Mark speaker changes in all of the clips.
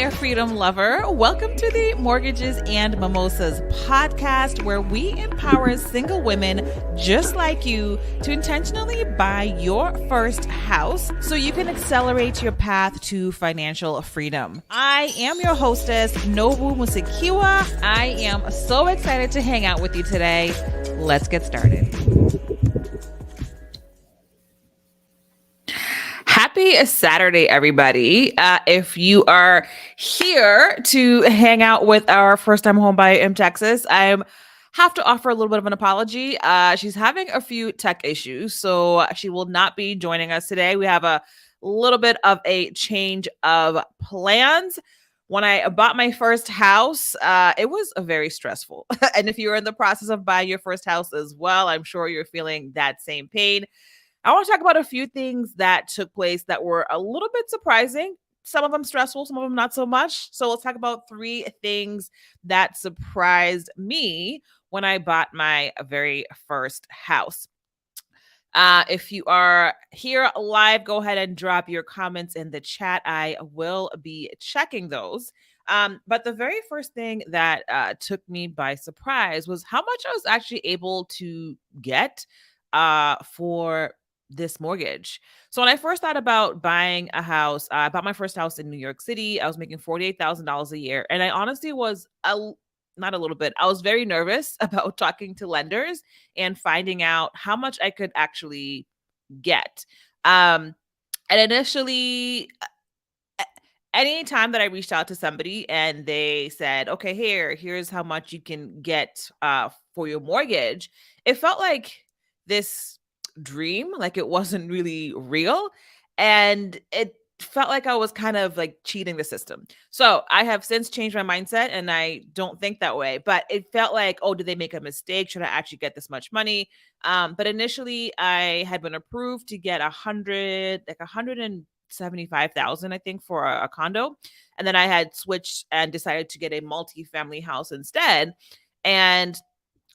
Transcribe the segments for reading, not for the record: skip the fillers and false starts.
Speaker 1: there, freedom lover. Welcome to the Mortgages and Mimosas podcast, where we empower single women just like you to intentionally buy your first house so you can accelerate your path to financial freedom. I am your hostess, Nobu Musikiwa. I am so excited to hang out with you today. Let's get started. Happy Saturday, everybody. If you are here to hang out with our first-time homebuyer in Texas, I have to offer a little bit of an apology. She's having a few tech issues, so she will not be joining us today. We have a little bit of a change of plans. When I bought my first house, it was very stressful. And if you're in the process of buying your first house as well, I'm sure you're feeling that same pain. I want to talk about a few things that took place that were a little bit surprising. Some of them stressful, some of them not so much. So let's talk about 3 things that surprised me when I bought my very first house. If you are here live, go ahead and drop your comments in the chat. I will be checking those. But the very first thing that took me by surprise was how much I was actually able to get for this mortgage. So when I first thought about buying a house, I bought my first house in New York City. I was making $48,000 a year. And I honestly was not a little bit. I was very nervous about talking to lenders and finding out how much I could actually get. And initially, any time that I reached out to somebody and they said, okay, here's how much you can get for your mortgage, it felt like this dream, like it wasn't really real. And it felt like I was kind of like cheating the system. So I have since changed my mindset and I don't think that way, but it felt like, oh, did they make a mistake? Should I actually get this much money? But initially I had been approved to get 175,000, I think, for a condo. And then I had switched and decided to get a multi-family house instead. And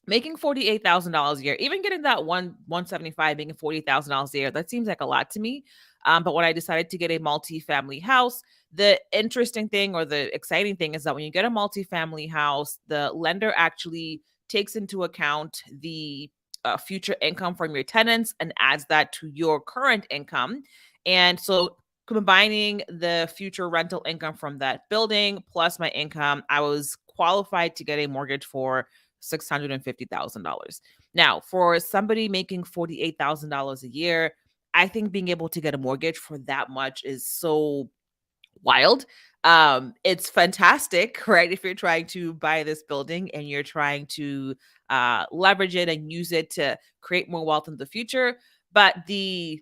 Speaker 1: making $48,000 a year, even getting that 175, making $40,000 a year, that seems like a lot to me. But when I decided to get a multi-family house, the interesting thing or the exciting thing is that when you get a multi-family house, the lender actually takes into account the future income from your tenants and adds that to your current income. And so combining the future rental income from that building plus my income, I was qualified to get a mortgage for $650,000. Now, for somebody making $48,000 a year, I think being able to get a mortgage for that much is so wild. It's fantastic, right? If you're trying to buy this building and you're trying to leverage it and use it to create more wealth in the future. But the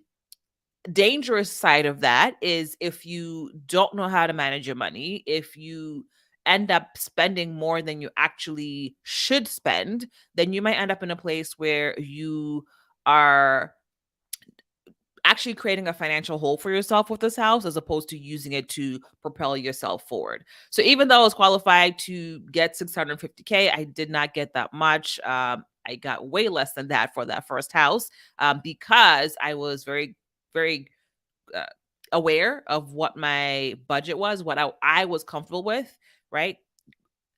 Speaker 1: dangerous side of that is if you don't know how to manage your money, if you end up spending more than you actually should spend, then you might end up in a place where you are actually creating a financial hole for yourself with this house as opposed to using it to propel yourself forward. So even though I was qualified to get $650K, I did not get that much. I got way less than that for that first house because I was very, very aware of what my budget was, what I was comfortable with, right?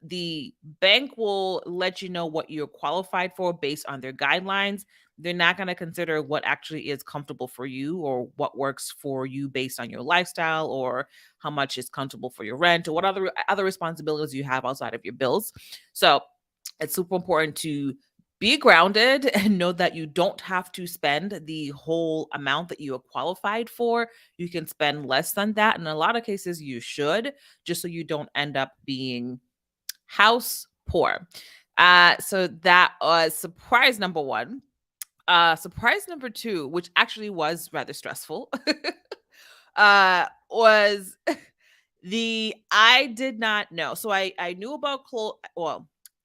Speaker 1: The bank will let you know what you're qualified for based on their guidelines. They're not going to consider what actually is comfortable for you or what works for you based on your lifestyle or how much is comfortable for your rent or what other responsibilities you have outside of your bills. So it's super important to be grounded and know that you don't have to spend the whole amount that you are qualified for. You can spend less than that. In a lot of cases, you should, just so you don't end up being house poor. So that was surprise number 1. Surprise number 2, which actually was rather stressful, was I did not know. So I knew about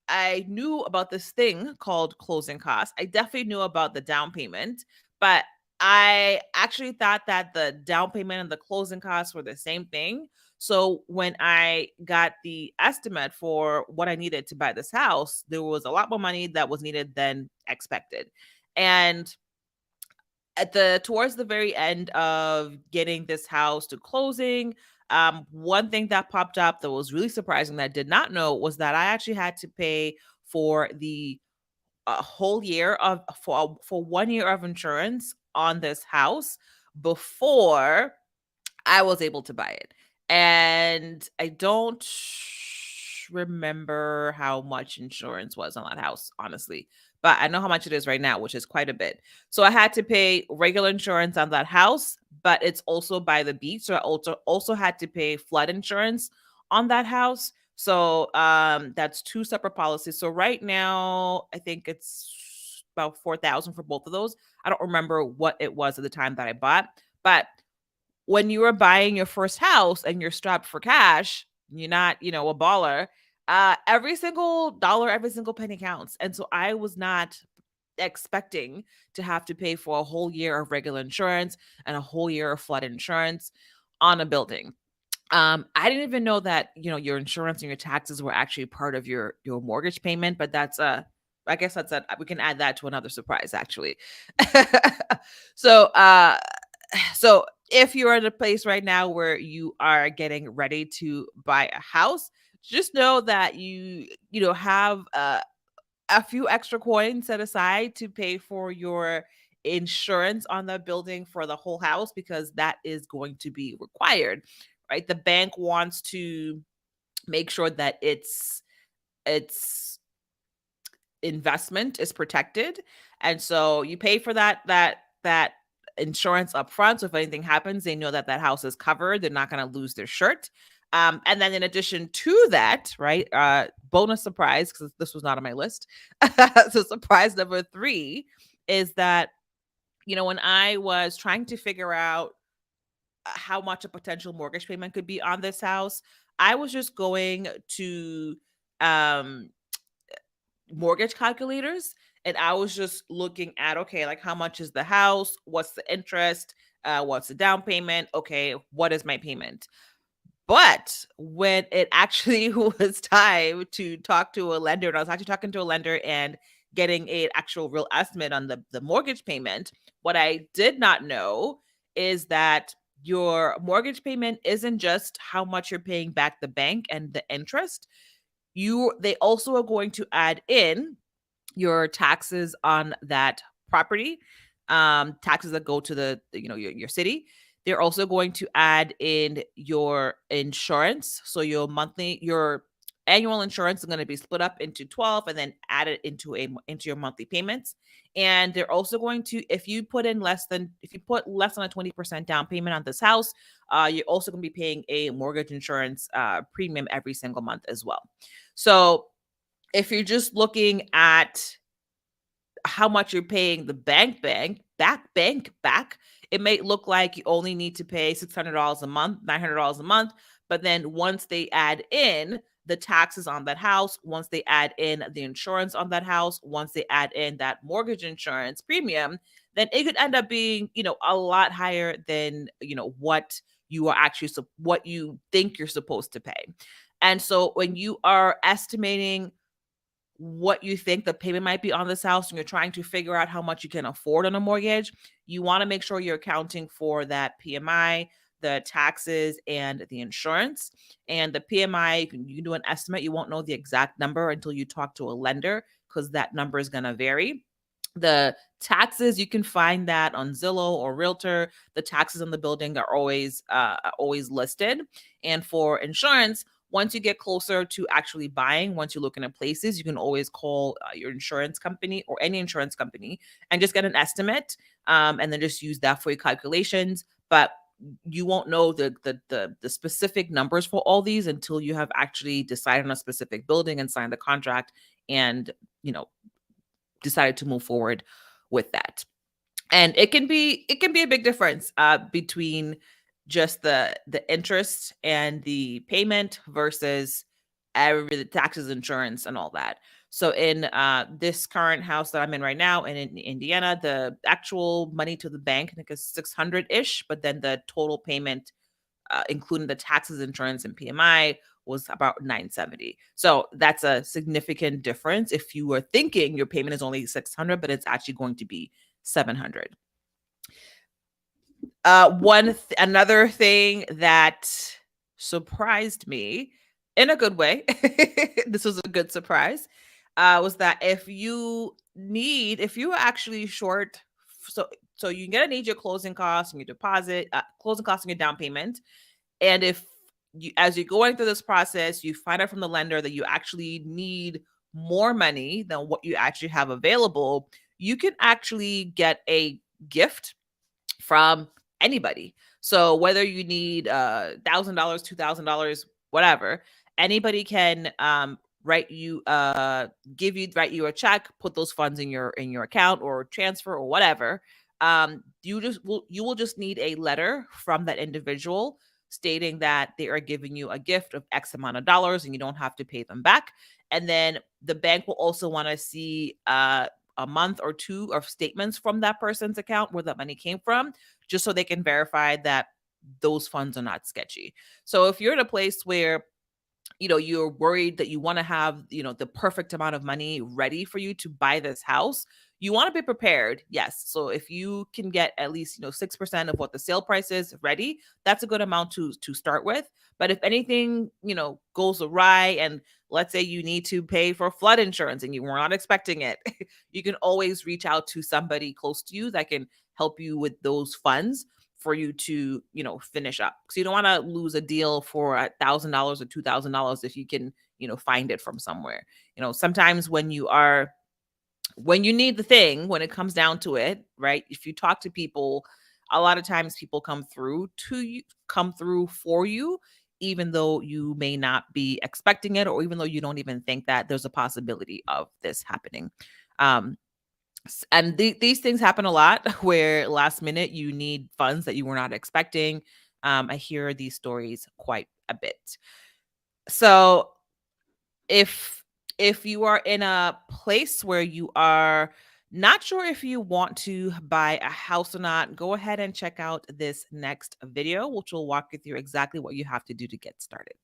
Speaker 1: I knew about this thing called closing costs. I definitely knew about the down payment, but I actually thought that the down payment and the closing costs were the same thing. So when I got the estimate for what I needed to buy this house, there was a lot more money that was needed than expected. And towards the very end of getting this house to closing, One thing that popped up that was really surprising that I did not know was that I actually had to pay for the a whole year of for 1 year of insurance on this house before I was able to buy it. And I don't remember how much insurance was on that house, honestly. But I know how much it is right now, which is quite a bit. So I had to pay regular insurance on that house, but it's also by the beach. So I also had to pay flood insurance on that house. So that's two separate policies. So right now, I think it's about 4,000 for both of those. I don't remember what it was at the time that I bought, but when you are buying your first house and you're strapped for cash, you're not, a baller. Every single dollar, every single penny counts. And so I was not expecting to have to pay for a whole year of regular insurance and a whole year of flood insurance on a building. I didn't even know that, your insurance and your taxes were actually part of your mortgage payment, but that's I guess that's a we can add that to another surprise actually. so so if you're in a place right now where you are getting ready to buy a house, just know that you have a few extra coins set aside to pay for your insurance on the building for the whole house because that is going to be required, right? The bank wants to make sure that its investment is protected, and so you pay for that insurance up front. So if anything happens, they know that that house is covered. They're not going to lose their shirt. And then in addition to that, right, bonus surprise, because this was not on my list. So surprise number 3 is that, when I was trying to figure out how much a potential mortgage payment could be on this house, I was just going to um mortgage calculators, and I was just looking at, okay, like how much is the house, what's the interest, what's the down payment, okay, what is my payment. But when it actually was time to talk to a lender, and I was actually talking to a lender and getting an actual real estimate on the mortgage payment, what I did not know is that your mortgage payment isn't just how much you're paying back the bank and the interest. They also are going to add in your taxes on that property, taxes that go to your city. They're also going to add in your insurance. So your annual insurance is going to be split up into 12 and then added into your monthly payments. And they're also going to, if you put less than a 20% down payment on this house, you're also going to be paying a mortgage insurance premium every single month as well. So if you're just looking at how much you're paying the bank back, it may look like you only need to pay $600 a month, $900 a month. But then once they add in the taxes on that house, once they add in the insurance on that house, once they add in that mortgage insurance premium, then it could end up being, a lot higher than, what you are actually, what you think you're supposed to pay. And so when you are estimating what you think the payment might be on this house and you're trying to figure out how much you can afford on a mortgage, you want to make sure you're accounting for that PMI, the taxes, and the insurance. And the PMI, you can do an estimate. You won't know the exact number until you talk to a lender because that number is going to vary. The taxes, you can find that on Zillow or Realtor. The taxes on the building are always listed. And for insurance, once you get closer to actually buying, once you're looking at places, you can always call your insurance company or any insurance company and just get an estimate, and then just use that for your calculations. But you won't know the specific numbers for all these until you have actually decided on a specific building and signed the contract and decided to move forward with that. And it can be a big difference between just the interest and the payment versus the taxes, insurance, and all that. So in this current house that I'm in right now, and in Indiana, the actual money to the bank, I think, is 600-ish, but then the total payment, including the taxes, insurance, and PMI, was about 970. So that's a significant difference if you were thinking your payment is only 600, but it's actually going to be 700. Another thing that surprised me in a good way. This was a good surprise. Was that if you are actually short, so you're gonna need your closing costs and your deposit, closing costs and your down payment. And if you, as you're going through this process, you find out from the lender that you actually need more money than what you actually have available, you can actually get a gift from anybody. So whether you need $1,000, $2,000, whatever, anybody can write you a check, put those funds in your account or transfer or whatever. You will just need a letter from that individual stating that they are giving you a gift of X amount of dollars and you don't have to pay them back. And then the bank will also want to see a month or two of statements from that person's account where that money came from, just so they can verify that those funds are not sketchy. So if you're in a place where you're worried that you want to have the perfect amount of money ready for you to buy this house, you want to be prepared. Yes, so if you can get at least 6% of what the sale price is ready, that's a good amount to start with. But if anything goes awry, and let's say you need to pay for flood insurance and you were not expecting it, you can always reach out to somebody close to you that can help you with those funds for you to finish up. So you don't want to lose a deal for $1,000 or $2,000 if you can find it from somewhere. Sometimes when you need the thing, when it comes down to it, right, if you talk to people, a lot of times people come through for you, even though you may not be expecting it, or even though you don't even think that there's a possibility of this happening. And these things happen a lot where last minute you need funds that you were not expecting. I hear these stories quite a bit. So if you are in a place where you are not sure if you want to buy a house or not, go ahead and check out this next video, which will walk you through exactly what you have to do to get started.